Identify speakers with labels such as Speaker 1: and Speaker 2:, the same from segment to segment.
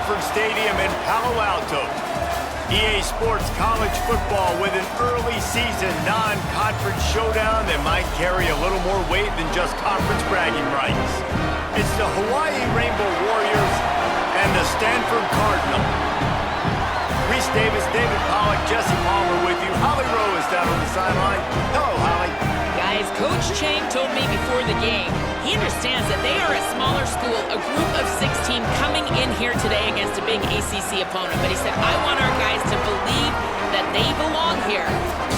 Speaker 1: Stanford Stadium in Palo Alto. EA Sports college football with an early season non-conference showdown that might carry a little more weight than just conference bragging rights. It's the Hawaii Rainbow Warriors and the Stanford Cardinal. Reese Davis, David Pollack, Jesse Palmer with you. Holly Rowe is down on the sideline. Hello, Holly.
Speaker 2: Guys, Coach Chang told me before the game, he understands that they are a smaller school, a group of 16 coming in here today against a big ACC opponent. But he said, I want our guys to believe that they belong here,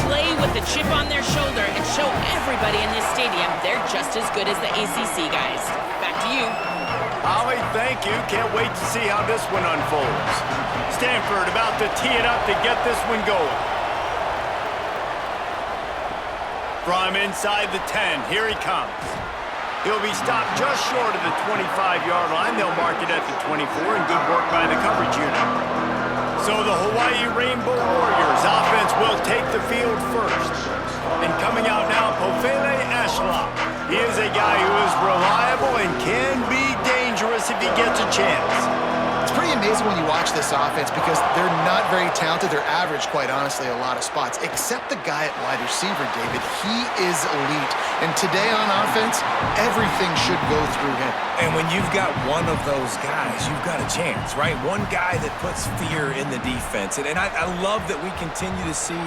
Speaker 2: play with the chip on their shoulder, and show everybody in this stadium they're just as good as the ACC guys. Back to you.
Speaker 1: Holly, thank you. Can't wait to see how this one unfolds. Stanford about to tee it up to get this one going. From inside the 10, here he comes. He'll be stopped just short of the 25-yard line. They'll mark it at the 24, and good work by the coverage unit. So the Hawaii Rainbow Warriors offense will take the field first. And coming out now, Pofele Ashla. He is a guy who is reliable and can be dangerous if he gets a chance.
Speaker 3: It's pretty amazing when you watch this offense because they're not very talented. They're average, quite honestly, a lot of spots, except the guy at wide receiver, David. He is elite. And today on offense, everything should go through him.
Speaker 4: And when you've got one of those guys, you've got a chance, right? One guy that puts fear in the defense. And I love that we continue to see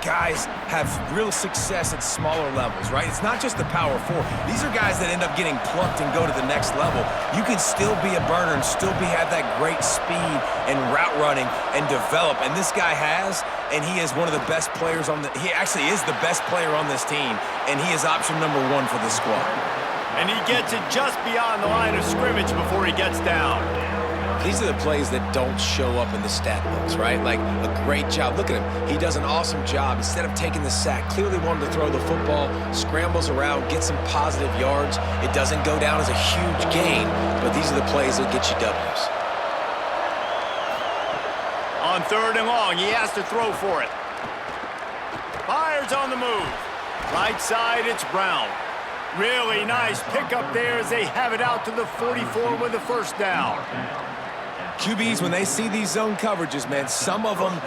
Speaker 4: guys have real success at smaller levels, right? It's not just the power four. These are guys that end up getting plucked and go to the next level. You can still be a burner and still have that great speed and route running and develop. And this guy has, and he is one of the best players on he actually is the best player on this team, and he is option number one for the squad.
Speaker 1: And he gets it just beyond the line of scrimmage before he gets down.
Speaker 4: These are the plays that don't show up in the stat books, right? Like a great job. Look at him. He does an awesome job. Instead of taking the sack, clearly wanted to throw the football, scrambles around, gets some positive yards. It doesn't go down as a huge gain, but these are the plays that get you W's.
Speaker 1: On 3rd and long, he has to throw for it. Fires on the move. Right side, it's Brown. Really nice pickup there as they have it out to the 44 with the first down.
Speaker 4: QBs, when they see these zone coverages, man, some of them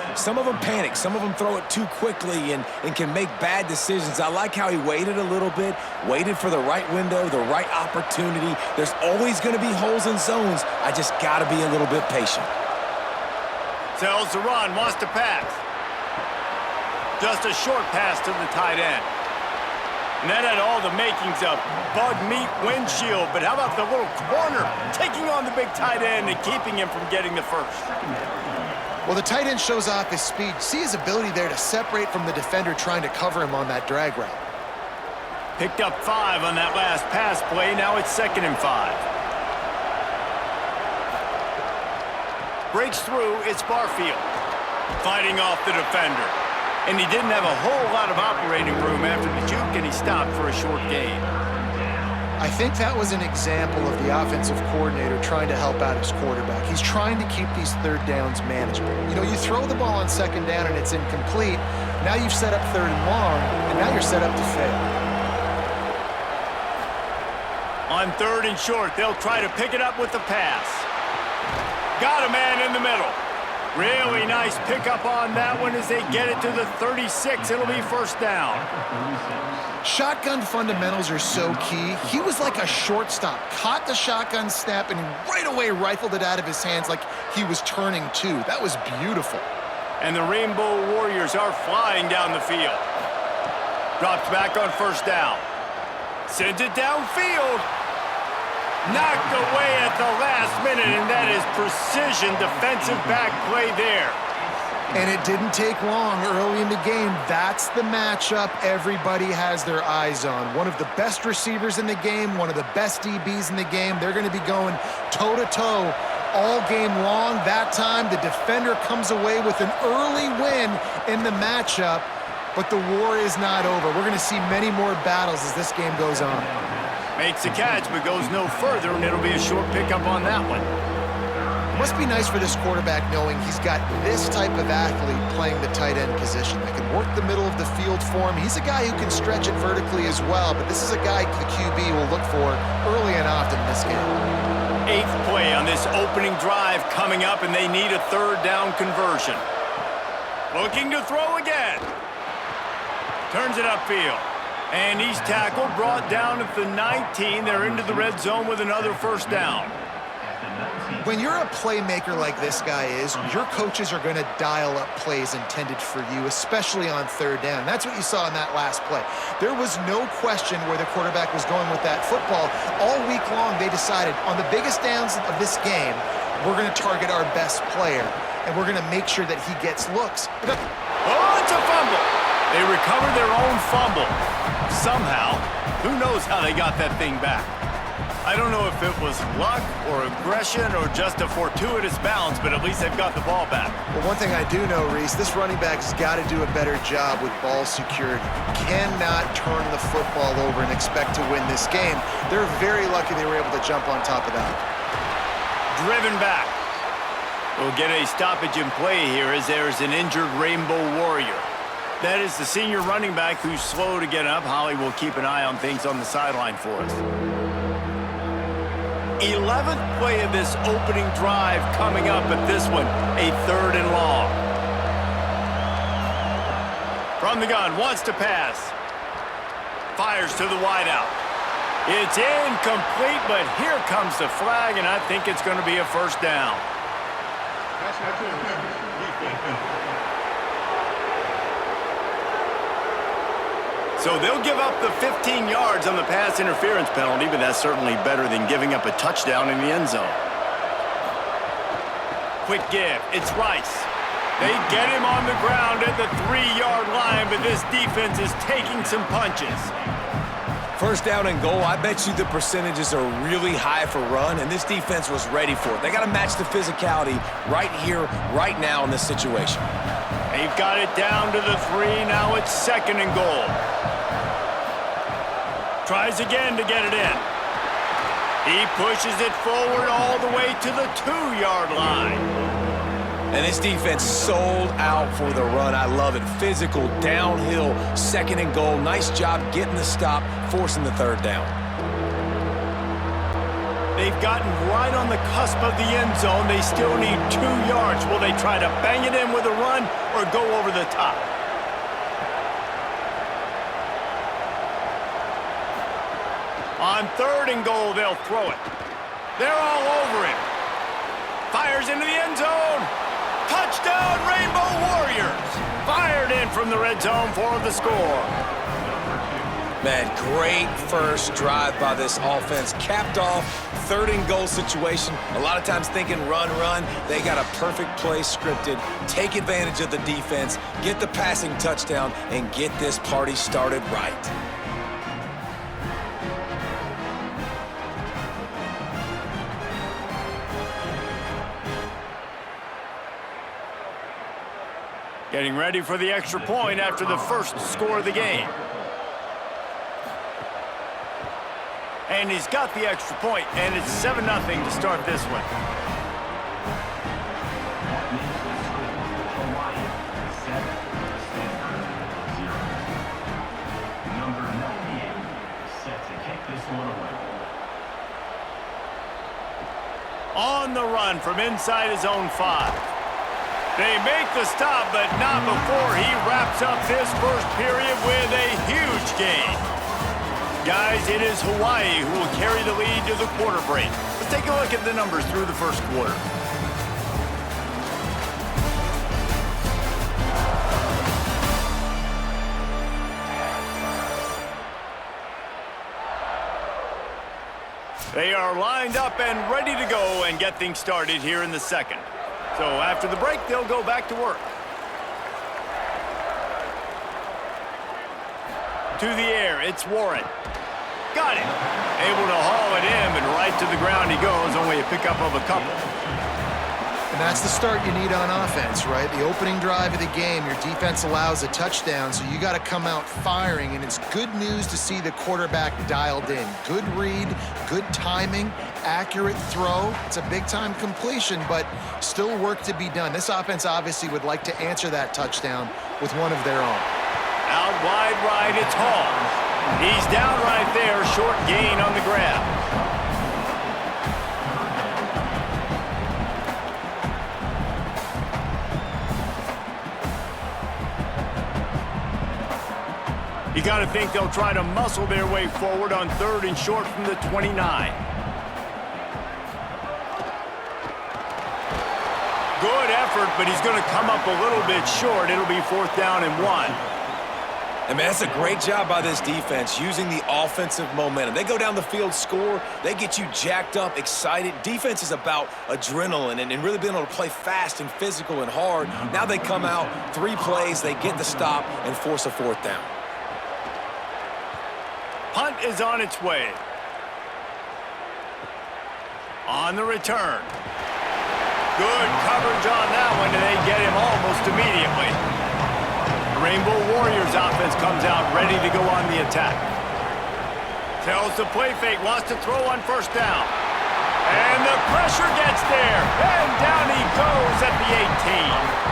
Speaker 4: panic. Some of them throw it too quickly and can make bad decisions. I like how he waited a little bit, waited for the right window, the right opportunity. There's always going to be holes in zones. I just got to be a little bit patient.
Speaker 1: Sells the run, wants to pass. Just a short pass to the tight end. And that had all the makings of bug meat windshield, but how about the little corner taking on the big tight end and keeping him from getting the first?
Speaker 3: Well, the tight end shows off his speed. See his ability there to separate from the defender trying to cover him on that drag route.
Speaker 1: Picked up 5 on that last pass play. Now it's 2nd and 5. Breaks through, it's Barfield. Fighting off the defender. And he didn't have a whole lot of operating room after the juke, and he stopped for a short gain.
Speaker 3: I think that was an example of the offensive coordinator trying to help out his quarterback. He's trying to keep these 3rd downs manageable. You know, you throw the ball on 2nd down and it's incomplete. Now you've set up 3rd and long, and now you're set up to fail.
Speaker 1: On 3rd and short, they'll try to pick it up with the pass. Got a man in the middle. Really nice pickup on that one as they get it to the 36. It'll be first down.
Speaker 3: Shotgun fundamentals are so key. He was like a shortstop, caught the shotgun snap, and right away rifled it out of his hands like he was turning too. That was beautiful.
Speaker 1: And the Rainbow Warriors are flying down the field. Drops back on first down. Sends it downfield. Knocked away at the last minute, and that is precision defensive back play there.
Speaker 3: And it didn't take long early in the game. That's the matchup everybody has their eyes on. One of the best receivers in the game, one of the best DBs in the game. They're going to be going toe-to-toe all game long. That time, the defender comes away with an early win in the matchup, but the war is not over. We're going to see many more battles as this game goes on.
Speaker 1: Makes the catch, but goes no further, and it'll be a short pickup on that one.
Speaker 3: It must be nice for this quarterback knowing he's got this type of athlete playing the tight end position that can work the middle of the field for him. He's a guy who can stretch it vertically as well, but this is a guy the QB will look for early and often in this game.
Speaker 1: 8th play on this opening drive coming up, and they need a third down conversion. Looking to throw again. Turns it upfield. And he's tackled, brought down at the 19. They're into the red zone with another first down.
Speaker 3: When you're a playmaker like this guy is, your coaches are going to dial up plays intended for you, especially on third down. That's what you saw in that last play. There was no question where the quarterback was going with that football. All week long, they decided on the biggest downs of this game, we're going to target our best player, and we're going to make sure that he gets looks.
Speaker 1: Oh, it's a fumble. They recovered their own fumble. Somehow, who knows how they got that thing back. I don't know if it was luck or aggression or just a fortuitous bounce, but at least they've got the ball back.
Speaker 3: Well, one thing I do know, Reese, this running back's got to do a better job with ball security. Cannot turn the football over and expect to win this game. They're very lucky they were able to jump on top of that.
Speaker 1: Driven back. We'll get a stoppage in play here as there's an injured Rainbow Warrior. That is the senior running back who's slow to get up. Holly will keep an eye on things on the sideline for us. 11th play of this opening drive coming up, but this one, a 3rd and long. From the gun, wants to pass. Fires to the wideout. It's incomplete, but here comes the flag, and I think it's going to be a first down. So they'll give up the 15 yards on the pass interference penalty, but that's certainly better than giving up a touchdown in the end zone. Quick give. It's Rice. They get him on the ground at the 3-yard line, but this defense is taking some punches.
Speaker 4: First down and goal, I bet you the percentages are really high for run, and this defense was ready for it. They got to match the physicality right here, right now in this situation.
Speaker 1: They've got it down to the 3. Now it's 2nd and goal. Tries again to get it in. He pushes it forward all the way to the 2-yard line.
Speaker 4: And this defense sold out for the run. I love it. Physical, downhill, 2nd and goal. Nice job getting the stop, forcing the 3rd down.
Speaker 1: They've gotten right on the cusp of the end zone. They still need 2 yards. Will they try to bang it in with a run or go over the top? On 3rd and goal, they'll throw it. They're all over him. Fires into the end zone. Touchdown, Rainbow Warriors. Fired in from the red zone for the score.
Speaker 4: Man, great first drive by this offense. Capped off, 3rd and goal situation. A lot of times thinking run, run. They got a perfect play scripted. Take advantage of the defense, get the passing touchdown, and get this party started right.
Speaker 1: Getting ready for the extra point after the first score of the game. And he's got the extra point, and it's 7-0 to start this one. On the run from inside his own 5. They make the stop, but not before he wraps up this first period with a huge gain. Guys, it is Hawaii who will carry the lead to the quarter break. Let's take a look at the numbers through the first quarter. They are lined up and ready to go and get things started here in the second. So after the break, they'll go back to work. To the air, it's Warren. Got it. Able to haul it in, and right to the ground he goes, only a pickup of a couple.
Speaker 3: And that's the start you need on offense, right? The opening drive of the game, your defense allows a touchdown, so you got to come out firing, and it's good news to see the quarterback dialed in. Good read, good timing, accurate throw. It's a big-time completion, but still work to be done. This offense obviously would like to answer that touchdown with one of their own.
Speaker 1: Out wide right, it's Hall. He's down right there, short gain on the grab. You got to think they'll try to muscle their way forward on 3rd and short from the 29. Good effort, but he's going to come up a little bit short. It'll be 4th down and 1.
Speaker 4: And man, that's a great job by this defense, using the offensive momentum. They go down the field, score, they get you jacked up, excited. Defense is about adrenaline and really being able to play fast and physical and hard. Now they come out, 3 plays, they get the stop and force a 4th down.
Speaker 1: Punt is on its way. On the return. Good coverage on that one, and they get him almost immediately. Rainbow Warriors offense comes out ready to go on the attack. Tells the play fake, wants to throw on 1st down. And the pressure gets there. And down he goes at the 18.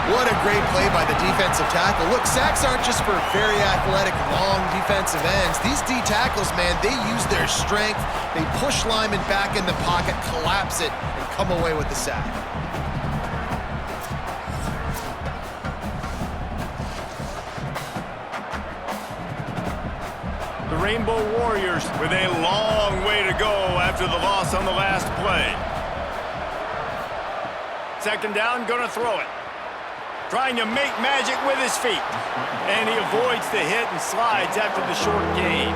Speaker 3: What a great play by the defensive tackle. Look, sacks aren't just for very athletic, long defensive ends. These D tackles, man, they use their strength. They push linemen back in the pocket, collapse it, and come away with the sack.
Speaker 1: The Rainbow Warriors with a long way to go after the loss on the last play. 2nd down, gonna throw it. Trying to make magic with his feet. And he avoids the hit and slides after the short gain.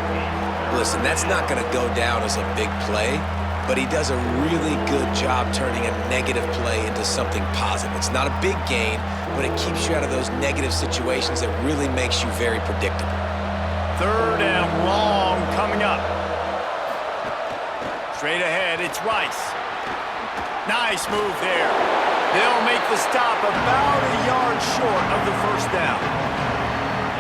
Speaker 4: Listen, that's not going to go down as a big play, but he does a really good job turning a negative play into something positive. It's not a big gain, but it keeps you out of those negative situations that really makes you very predictable.
Speaker 1: 3rd and long coming up. Straight ahead, it's Rice. Nice move there. They'll make the stop about a yard short of the 1st down.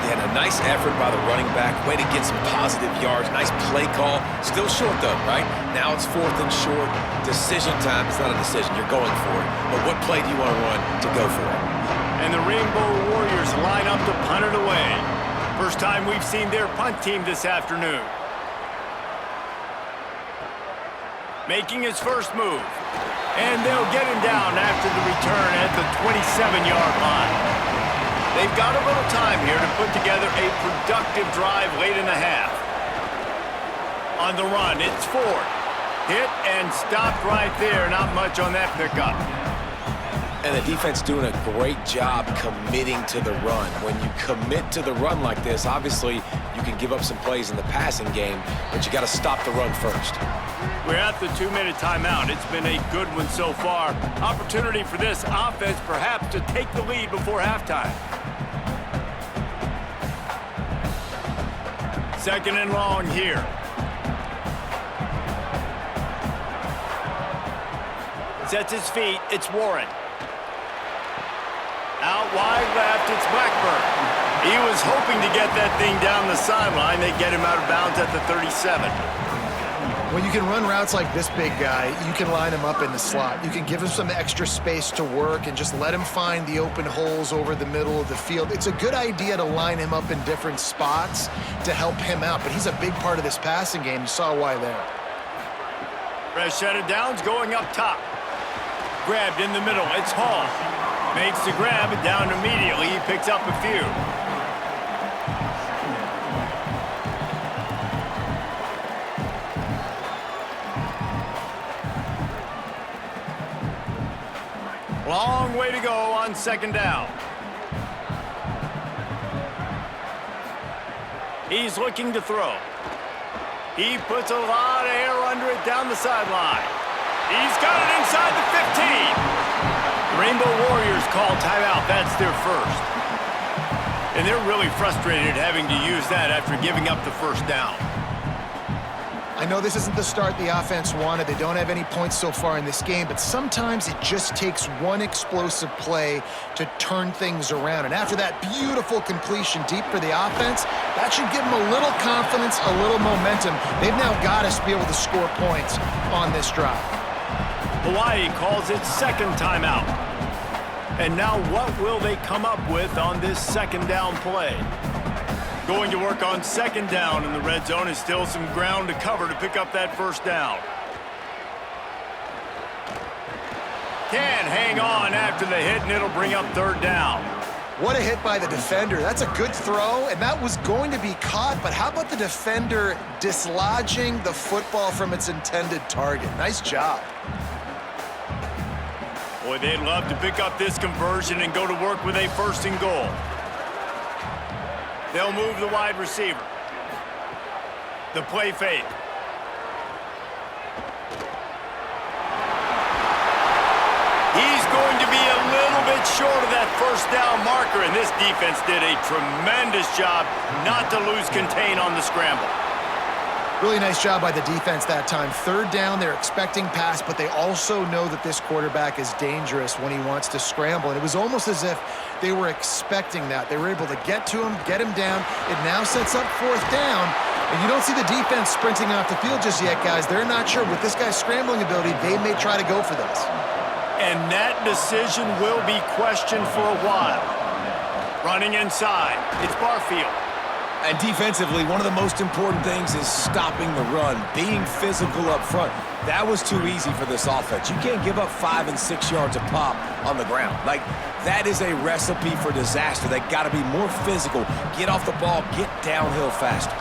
Speaker 4: Yeah, and a nice effort by the running back. Way to get some positive yards. Nice play call. Still short, though, right? Now it's 4th and short. Decision time. It's not a decision. You're going for it. But what play do you want to run to go for it?
Speaker 1: And the Rainbow Warriors line up to punt it away. First time we've seen their punt team this afternoon. Making his first move. And they'll get him down after the return at the 27-yard line. They've got a little time here to put together a productive drive late in the half. On the run, it's Ford. Hit and stopped right there. Not much on that pickup.
Speaker 4: And the defense doing a great job committing to the run. When you commit to the run like this, obviously you can give up some plays in the passing game, but you got to stop the run first.
Speaker 1: We're at the 2-minute timeout. It's been a good one so far. Opportunity for this offense perhaps to take the lead before halftime. 2nd and long here. Sets his feet. It's Warren. Out wide left, it's Blackburn. He was hoping to get that thing down the sideline. They get him out of bounds at the 37.
Speaker 3: When you can run routes like this big guy, you can line him up in the slot. You can give him some extra space to work and just let him find the open holes over the middle of the field. It's a good idea to line him up in different spots to help him out, but he's a big part of this passing game. You saw why there.
Speaker 1: Fresh set of downs going up top. Grabbed in the middle, it's Hall. Makes the grab and down immediately. He picks up a few. Long way to go on 2nd down. He's looking to throw. He puts a lot of air under it down the sideline. He's got it inside the 15. Rainbow Warriors call timeout. That's their first. And they're really frustrated having to use that after giving up the 1st down.
Speaker 3: I know this isn't the start the offense wanted. They don't have any points so far in this game, but sometimes it just takes one explosive play to turn things around. And after that beautiful completion deep for the offense, that should give them a little confidence, a little momentum. They've now got to be able to score points on this drive.
Speaker 1: Hawaii calls it 2nd timeout. And now what will they come up with on this 2nd down play? Going to work on 2nd down in the red zone. Is still some ground to cover to pick up that 1st down. Can hang on after the hit, and it'll bring up 3rd down.
Speaker 3: What a hit by the defender. That's a good throw, and that was going to be caught, but how about the defender dislodging the football from its intended target? Nice job.
Speaker 1: Boy, they'd love to pick up this conversion and go to work with a 1st and goal. They'll move the wide receiver. The play fake. He's going to be a little bit short of that 1st down marker, and this defense did a tremendous job not to lose contain on the scramble.
Speaker 3: Really nice job by the defense that time. 3rd down, they're expecting pass, but they also know that this quarterback is dangerous when he wants to scramble. And it was almost as if they were expecting that. They were able to get to him, get him down. It now sets up 4th down. And you don't see the defense sprinting off the field just yet, guys. They're not sure. With this guy's scrambling ability, they may try to go for this.
Speaker 1: And that decision will be questioned for a while. Running inside, it's Barfield.
Speaker 4: And defensively, one of the most important things is stopping the run, being physical up front. That was too easy for this offense. You can't give up 5 and 6 yards a pop on the ground. Like, that is a recipe for disaster. They got to be more physical, get off the ball, get downhill faster.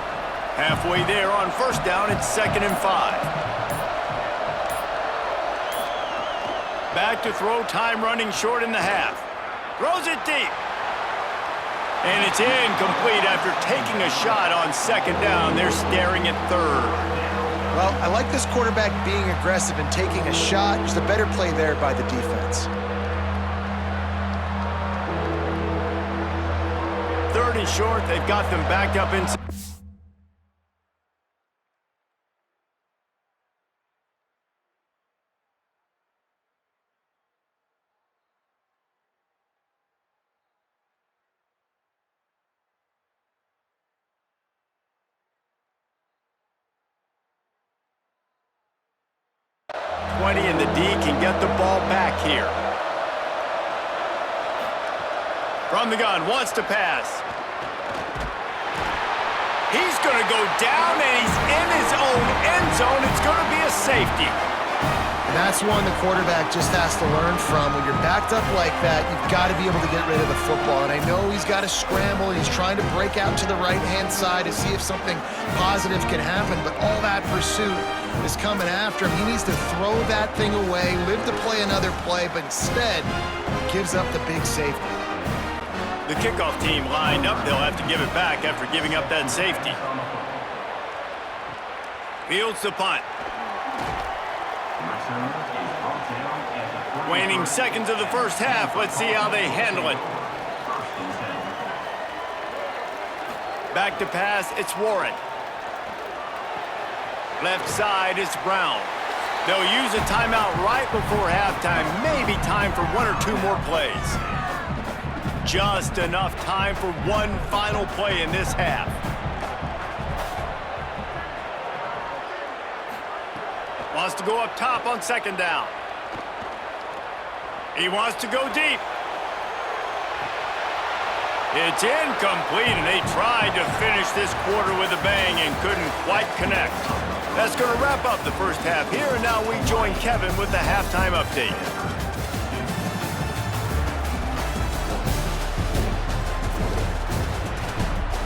Speaker 1: Halfway there on 1st down, it's 2nd and 5. Back to throw, time running short in the half. Throws it deep. And it's incomplete after taking a shot on 2nd down. They're staring at 3rd.
Speaker 3: Well, I like this quarterback being aggressive and taking a shot. Just a better play there by the defense.
Speaker 1: 3rd and short, they've got them backed up inside. And the D can get the ball back here. From the gun, wants to pass. He's going to go down, and he's in his own end zone. It's going to be a safety.
Speaker 3: And that's one the quarterback just has to learn from. When you're backed up like that, you've got to be able to get rid of the football. And I know he's got to scramble, and he's trying to break out to the right-hand side to see if something positive can happen. But all that pursuit is coming after him. He needs to throw that thing away, live to play another play, but instead, he gives up the big safety.
Speaker 1: The kickoff team lined up. They'll have to give it back after giving up that safety. Fields the punt. Waning seconds of the 1st half. Let's see how they handle it. Back to pass, it's Warren. Left side, it's Brown. They'll use a timeout right before halftime. Maybe time for 1 or 2 more plays. Just enough time for one final play in this half. Wants to go up top on 2nd down. He wants to go deep. It's incomplete, and they tried to finish this quarter with a bang and couldn't quite connect. That's going to wrap up the 1st half here, and now we join Kevin with the halftime update.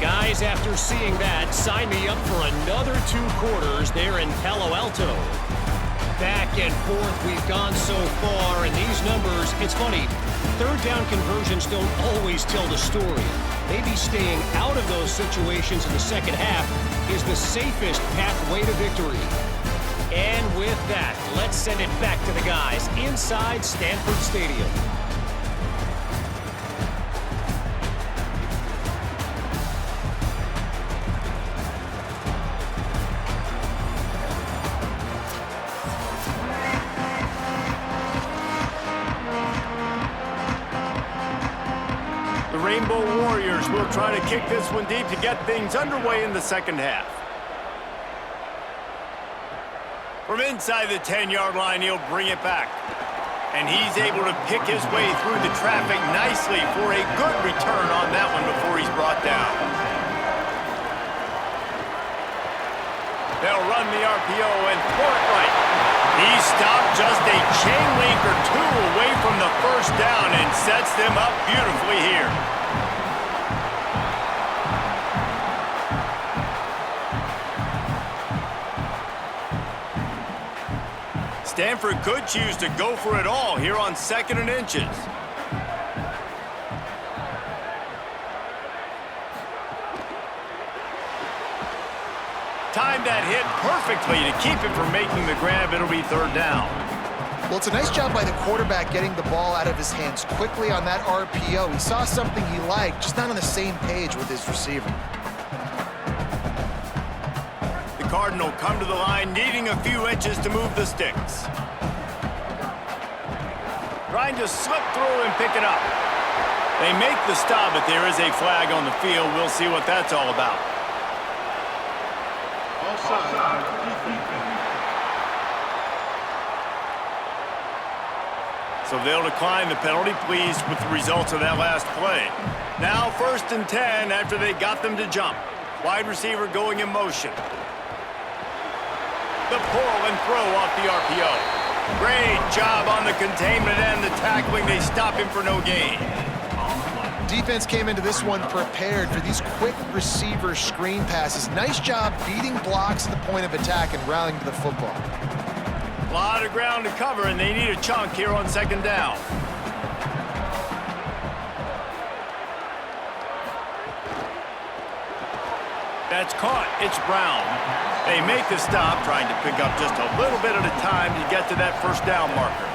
Speaker 5: Guys, after seeing that, sign me up for another 2 quarters there in Palo Alto. Back and forth we've gone so far, and these numbers, it's funny, 3rd down conversions don't always tell the story. Maybe staying out of those situations in the 2nd half is the safest pathway to victory. And with that, let's send it back to the guys inside Stanford Stadium.
Speaker 1: Rainbow Warriors will try to kick this one deep to get things underway in the 2nd half. From inside the 10-yard line, he'll bring it back. And he's able to pick his way through the traffic nicely for a good return on that one before he's brought down. They'll run the RPO and throw it right. He stopped just a chain link or 2 away from the 1st down and sets them up beautifully here. Stanford could choose to go for it all here on 2nd and inches. Timed that hit perfectly to keep him from making the grab. It'll be 3rd down.
Speaker 3: Well, it's a nice job by the quarterback getting the ball out of his hands quickly on that RPO. He saw something he liked, just not on the same page with his receiver.
Speaker 1: The Cardinal come to the line, needing a few inches to move the sticks. Trying to slip through and pick it up. They make the stop, but there is a flag on the field. We'll see what that's all about. So they'll decline the penalty, pleased with the results of that last play. Now 1st and 10 after they got them to jump. Wide receiver going in motion. The pull and throw off the RPO. Great job on the containment and the tackling. They stop him for no gain.
Speaker 3: Defense came into this one prepared for these quick receiver screen passes. Nice job beating blocks at the point of attack and rallying to the football.
Speaker 1: A lot of ground to cover, and they need a chunk here on 2nd down. That's caught. It's Brown. They make the stop, trying to pick up just a little bit at a time to get to that 1st down marker.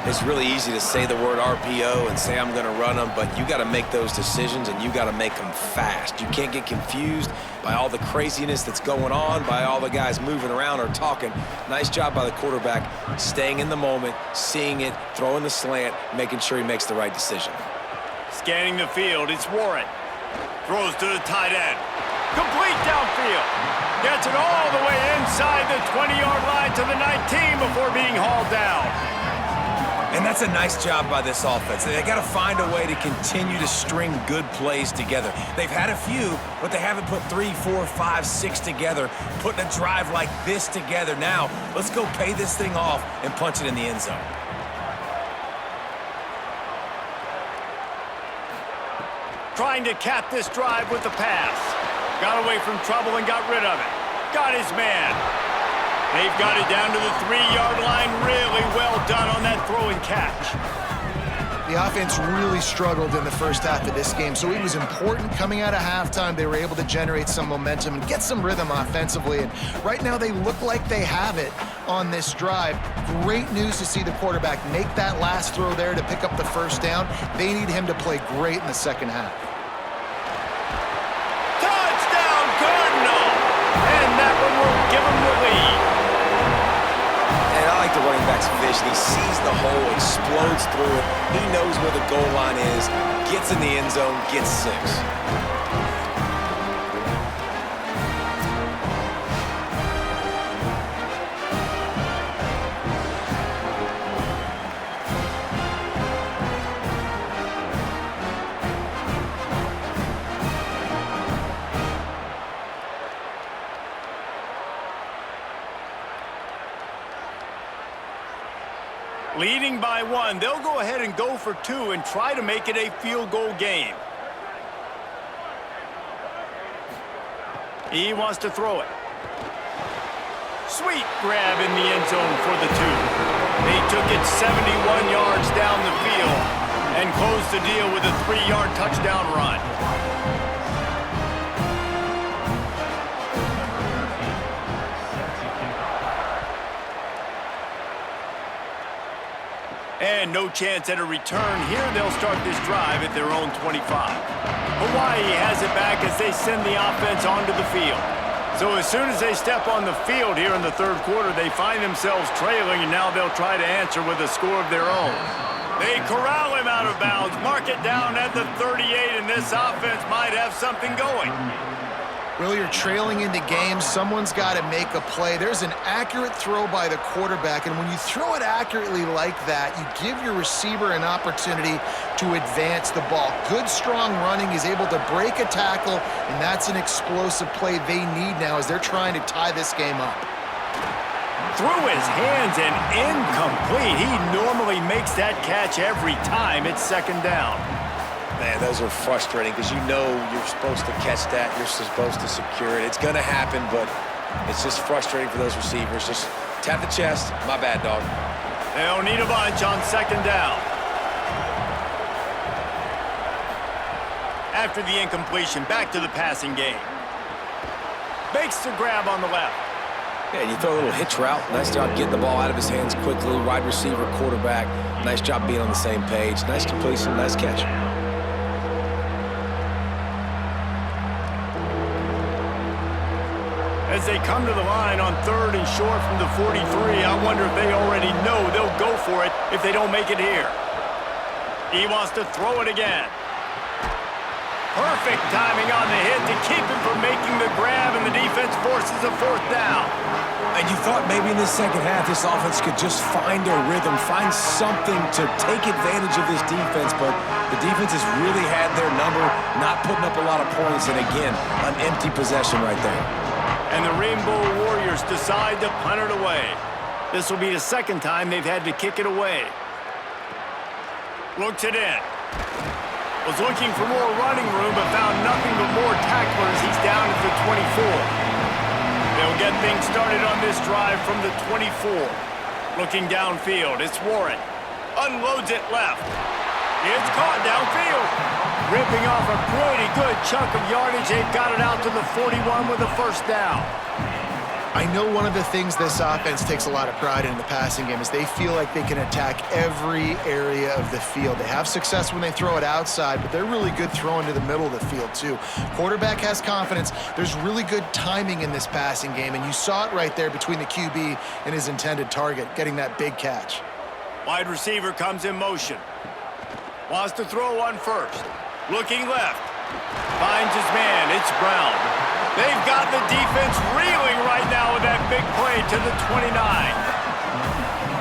Speaker 4: It's really easy to say the word RPO and say I'm going to run them, but you got to make those decisions and you got to make them fast. You can't get confused by all the craziness that's going on, by all the guys moving around or talking. Nice job by the quarterback, staying in the moment, seeing it, throwing the slant, making sure he makes the right decision.
Speaker 1: Scanning the field, it's Warren. Throws to the tight end. Complete downfield. Gets it all the way inside the 20-yard line to the 19 before being hauled down.
Speaker 4: And that's a nice job by this offense. They got to find a way to continue to string good plays together. They've had a few, but they haven't put 3, 4, 5, 6 together, putting a drive like this together. Now, let's go pay this thing off and punch it in the end zone.
Speaker 1: Trying to cap this drive with the pass. Got away from trouble and got rid of it. Got his man. They've got it down to the 3-yard line. Really well done on that throw and catch.
Speaker 3: The offense really struggled in the first half of this game, so it was important coming out of halftime. They were able to generate some momentum and get some rhythm offensively. And right now they look like they have it on this drive. Great news to see the quarterback make that last throw there to pick up the 1st down. They need him to play great in the 2nd half.
Speaker 1: Touchdown, Cardinal! And that one will give them the lead.
Speaker 4: And I like the running back's vision. He sees the hole, explodes through it. He knows where the goal line is, gets in the end zone, gets 6.
Speaker 1: Leading by 1, they'll go ahead and go for 2 and try to make it a field goal game. He wants to throw it. Sweet grab in the end zone for the 2. They took it 71 yards down the field and closed the deal with a 3-yard touchdown run. And no chance at a return here. They'll start this drive at their own 25. Hawaii has it back as they send the offense onto the field. So as soon as they step on the field here in the 3rd quarter, they find themselves trailing, and now they'll try to answer with a score of their own. They corral him out of bounds, mark it down at the 38, and this offense might have something going.
Speaker 3: Well, you're trailing into games. Someone's got to make a play. There's an accurate throw by the quarterback, and when you throw it accurately like that, you give your receiver an opportunity to advance the ball. Good, strong running. He's able to break a tackle, and that's an explosive play they need now as they're trying to tie this game up.
Speaker 1: Through his hands and incomplete. He normally makes that catch every time. It's 2nd down.
Speaker 4: Man, those are frustrating because you know you're supposed to catch that. You're supposed to secure it. It's going to happen, but it's just frustrating for those receivers. Just Tap the chest. My bad, dog.
Speaker 1: They'll need a bunch on second down. After the incompletion, back to the passing game. Makes the grab on the left.
Speaker 4: Yeah, you throw a little hitch route. Nice job getting the ball out of his hands quickly. Wide receiver, quarterback. Nice job being on the same page. Nice completion, nice catch.
Speaker 1: As they come to the line on 3rd and short from the 43, I wonder if they already know they'll go for it if they don't make it here. He wants to throw it again. Perfect timing on the hit to keep him from making the grab, and the defense forces a 4th down.
Speaker 4: And you thought maybe in the second half this offense could just find a rhythm, find something to take advantage of this defense, but the defense has really had their number, not putting up a lot of points, and again, an empty possession right there.
Speaker 1: And the Rainbow Warriors decide to punt it away. This will be the 2nd time they've had to kick it away. Looks it in. Was looking for more running room, but found nothing but more tacklers. He's down at the 24. They'll get things started on this drive from the 24. Looking downfield, it's Warren. Unloads it left. It's caught downfield. Ripping off a pretty good chunk of yardage. They've got it out to the 41 with a 1st down.
Speaker 3: I know one of the things this offense takes a lot of pride in the passing game is they feel like they can attack every area of the field. They have success when they throw it outside, but they're really good throwing to the middle of the field too. Quarterback has confidence. There's really good timing in this passing game, and you saw it right there between the QB and his intended target, getting that big catch.
Speaker 1: Wide receiver comes in motion. Wants to throw one first. Looking left. Finds his man. It's Brown. They've got the defense reeling right now with that big play to the 29.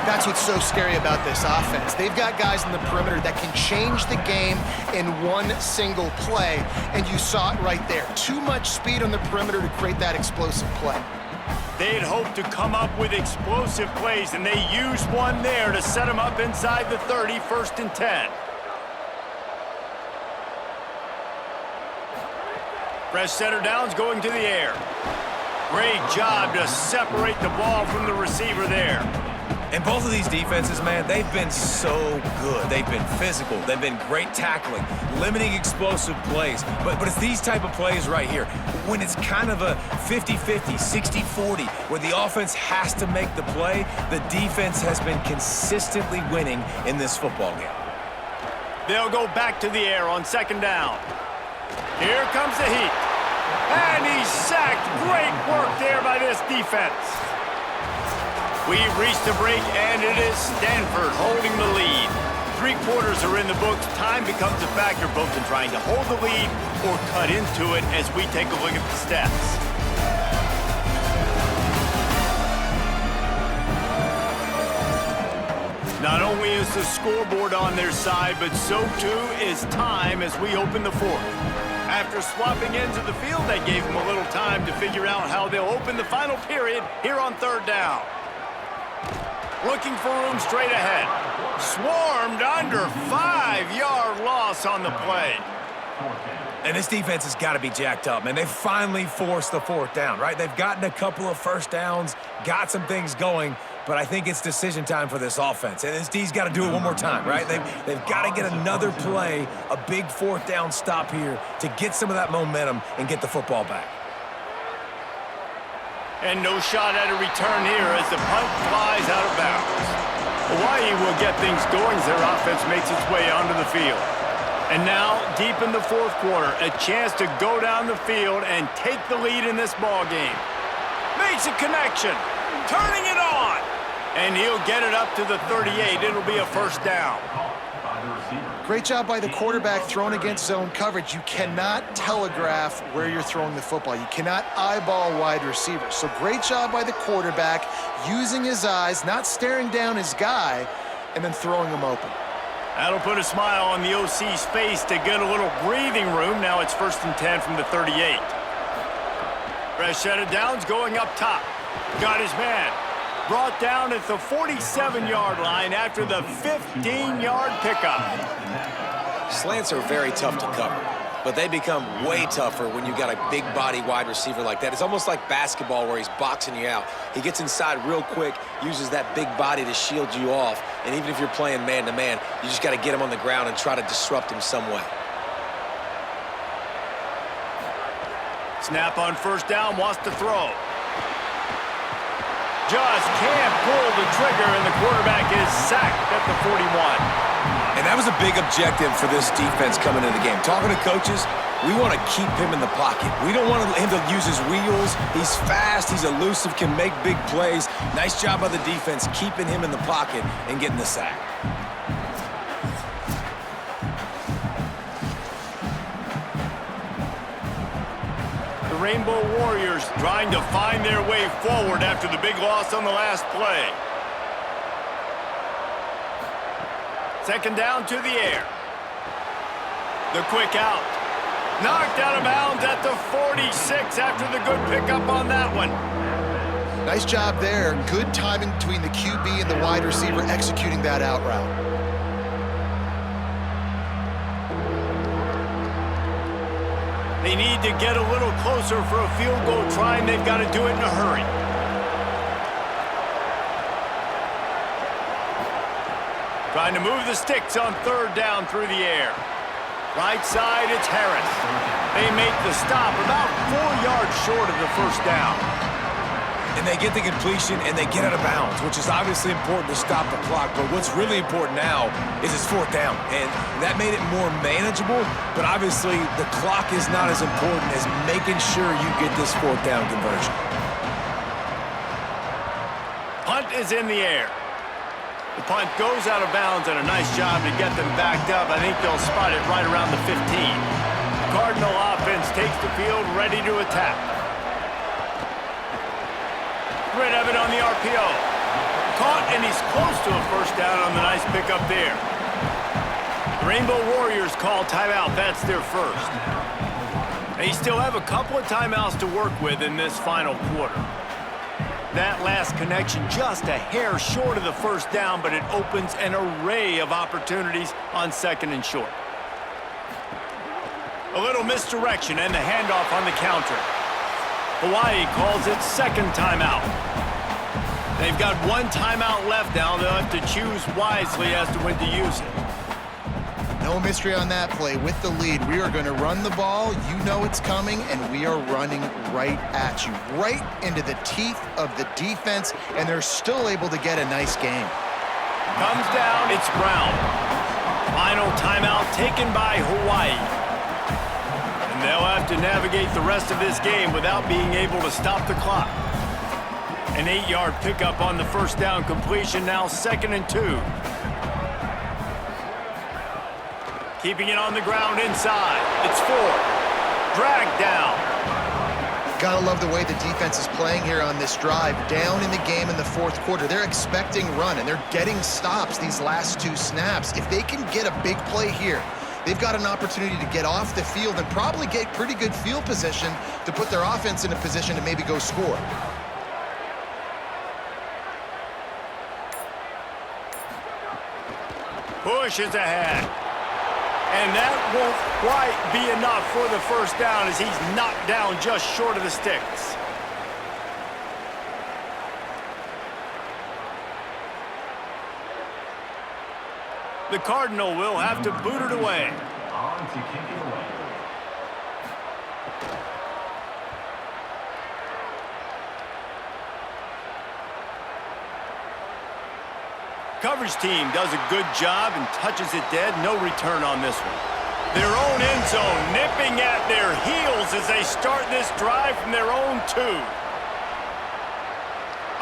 Speaker 3: That's what's so scary about this offense. They've got guys in the perimeter that can change the game in one single play, and you saw it right there. Too much speed on the perimeter to create that explosive play.
Speaker 1: They had hoped to come up with explosive plays, and they used one there to set them up inside the 30, 1st and 10. Fresh center downs going to the air. Great job to separate the ball from the receiver there.
Speaker 4: And both of these defenses, man, they've been so good. They've been physical. They've been great tackling, limiting explosive plays. But it's these type of plays right here, when it's kind of a 50-50, 60-40, where the offense has to make the play, the defense has been consistently winning in this football game.
Speaker 1: They'll go back to the air on 2nd down. Here comes the heat. And he's sacked. Great work there by this defense. We've reached the break, and it is Stanford holding the lead. 3 quarters are in the books. Time becomes a factor both in trying to hold the lead or cut into it as we take a look at the stats. Not only is the scoreboard on their side, but so too is time as we open the 4th. After swapping ends of the field, that gave them a little time to figure out how they'll open the final period here on 3rd down. Looking for room straight ahead. Swarmed under 5-yard loss on the play.
Speaker 4: And this defense has got to be jacked up, man. They finally forced the 4th down, right? They've gotten a couple of 1st downs, got some things going, but I think it's decision time for this offense. And this D's got to do it one more time, right? They've got to get another play, a big 4th down stop here to get some of that momentum and get the football back.
Speaker 1: And no shot at a return here as the punt flies out of bounds. Hawaii will get things going as their offense makes its way onto the field. And now, deep in the 4th quarter, a chance to go down the field and take the lead in this ball game. Makes a connection, turning it on, and he'll get it up to the 38. It'll be a 1st down.
Speaker 3: Great job by the quarterback throwing against zone coverage. You cannot telegraph where you're throwing the football. You cannot eyeball wide receivers. So great job by the quarterback using his eyes, not staring down his guy, and then throwing him open.
Speaker 1: That'll put a smile on the OC's face to get a little breathing room. Now it's 1st and 10 from the 38. Fresh set of downs going up top. Got his man. Brought down at the 47-yard line after the 15-yard pickup.
Speaker 4: Slants are very tough to cover. but they become way tougher when you've got a big body wide receiver like that. It's almost like basketball where he's boxing you out. He gets inside real quick, uses that big body to shield you off, and even if you're playing man-to-man, you just got to get him on the ground and try to disrupt him some way.
Speaker 1: Snap on first down, wants to throw. Just can't pull the trigger, and the quarterback is sacked at the 41.
Speaker 4: And that was a big objective for this defense coming into the game. Talking to coaches, we want to keep him in the pocket. We don't want him to use his wheels. He's fast, he's elusive, can make big plays. Nice job by the defense keeping him in the pocket and getting the sack.
Speaker 1: The Rainbow Warriors trying to find their way forward after the big loss on the last play. Second down to the air. The quick out. Knocked out of bounds at the 46 after the good pickup on that one.
Speaker 3: Nice job there. Good timing between the QB and the wide receiver executing that out route.
Speaker 1: They need to get a little closer for a field goal try, and they've got to do it in a hurry. Trying to move the sticks on third down through the air. Right side, it's Harris. They make the stop about 4 yards short of the first down.
Speaker 4: And they get the completion, and they get out of bounds, which is obviously important to stop the clock. But what's really important now is it's fourth down. And that made it more manageable, but obviously the clock is not as important as making sure you get this fourth down conversion.
Speaker 1: Punt is in the air. The punt goes out of bounds, and a nice job to get them backed up. I think they'll spot it right around the 15. Cardinal offense takes the field, ready to attack. Rid of it on the RPO. Caught, and he's close to a first down on the nice pickup there. The Rainbow Warriors call timeout. That's their first. They still have a couple of timeouts to work with in this final quarter. That last connection just a hair short of the first down, but it opens an array of opportunities on second and short. A little misdirection and the handoff on the counter. Hawaii calls it second timeout. They've got one timeout left now. They'll have to choose wisely as to when to use it.
Speaker 3: No mystery on that play. With the lead, we are going to run the ball. You know it's coming, and we are running right at you, right into the teeth of the defense, and they're still able to get a nice game.
Speaker 1: Comes down, it's Brown. Final timeout taken by Hawaii. And they'll have to navigate the rest of this game without being able to stop the clock. An 8-yard pickup on the first down completion, now 2nd and 2. Keeping it on the ground inside. It's 4. Dragged down.
Speaker 3: Gotta love the way the defense is playing here on this drive. Down in the game in the fourth quarter. They're expecting run, and they're getting stops these last 2 snaps. If they can get a big play here, they've got an opportunity to get off the field and probably get pretty good field position to put their offense in a position to maybe go score.
Speaker 1: Pushes ahead. And that won't quite be enough for the first down as he's knocked down just short of the sticks. The Cardinal will have to boot it away. Coverage team does a good job and touches it dead. No return on this one. Their own end zone nipping at their heels as they start this drive from their own 2.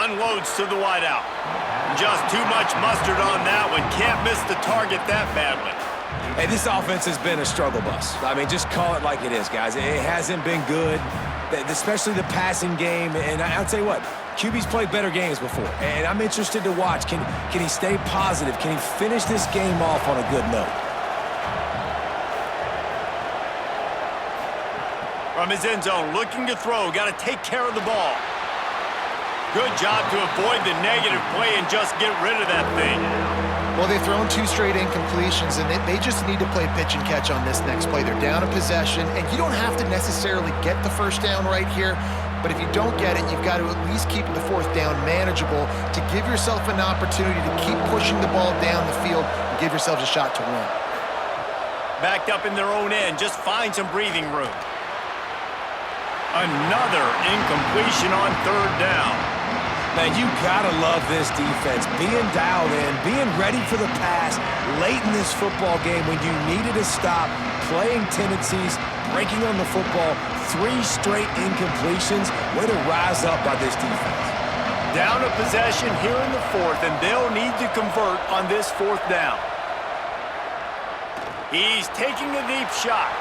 Speaker 1: Unloads to the wideout. Just too much mustard on that one. Can't miss the target that badly.
Speaker 4: Hey, this offense has been a struggle bus. I mean, just call it like it is, guys. It hasn't been good, especially the passing game. And I'll tell you what, QB's played better games before, and I'm interested to watch. Can he stay positive? Can he finish this game off on a good note?
Speaker 1: From his end zone, looking to throw. Got to take care of the ball. Good job to avoid the negative play and just get rid of that thing.
Speaker 3: Well, Well, they've thrown 2 straight incompletions, and they just need to play pitch and catch on this next play. They're down a possession, and you don't have to necessarily get the first down right here, but if you don't get it, you've got to at least keep the 4th down manageable to give yourself an opportunity to keep pushing the ball down the field and give yourselves a shot to win.
Speaker 1: Backed up in their own end, just find some breathing room. Another incompletion on 3rd down.
Speaker 4: Man, you gotta love this defense. Being dialed in, being ready for the pass late in this football game when you needed to stop, playing tendencies, breaking on the football, 3 straight incompletions. Way to rise up by this defense.
Speaker 1: Down a possession here in the 4th, and they'll need to convert on this 4th down. He's taking a deep shot.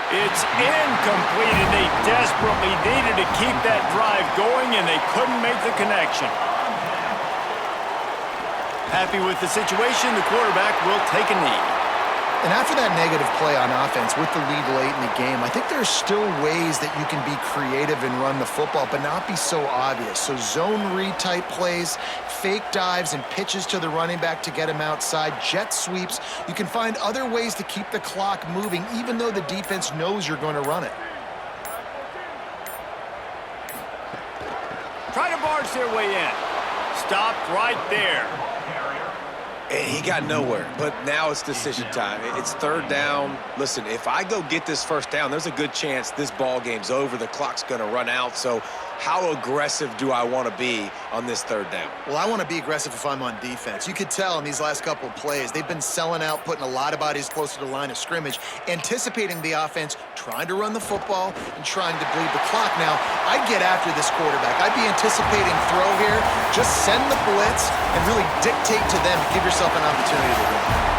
Speaker 1: It's incomplete, and they desperately needed to keep that drive going, and they couldn't make the connection. Happy with the situation, the quarterback will take a knee.
Speaker 3: And after that negative play on offense with the lead late in the game, I think there's still ways that you can be creative and run the football, but not be so obvious. So zone read type plays, fake dives and pitches to the running back to get him outside, jet sweeps. You can find other ways to keep the clock moving, even though the defense knows you're going to run it.
Speaker 1: Try to barge their way in. Stopped right there.
Speaker 4: And he got nowhere, but now it's decision time. It's 3rd down. Listen, if I go get this 1st down, there's a good chance this ball game's over. The clock's going to run out. So how aggressive do I want to be on this 3rd down?
Speaker 3: Well, I want to be aggressive if I'm on defense. You could tell in these last couple of plays, they've been selling out, putting a lot of bodies close to the line of scrimmage, anticipating the offense, trying to run the football and trying to bleed the clock. Now, I'd get after this quarterback. I'd be anticipating throw here. Just send the blitz and really dictate to them to give yourself an opportunity to win.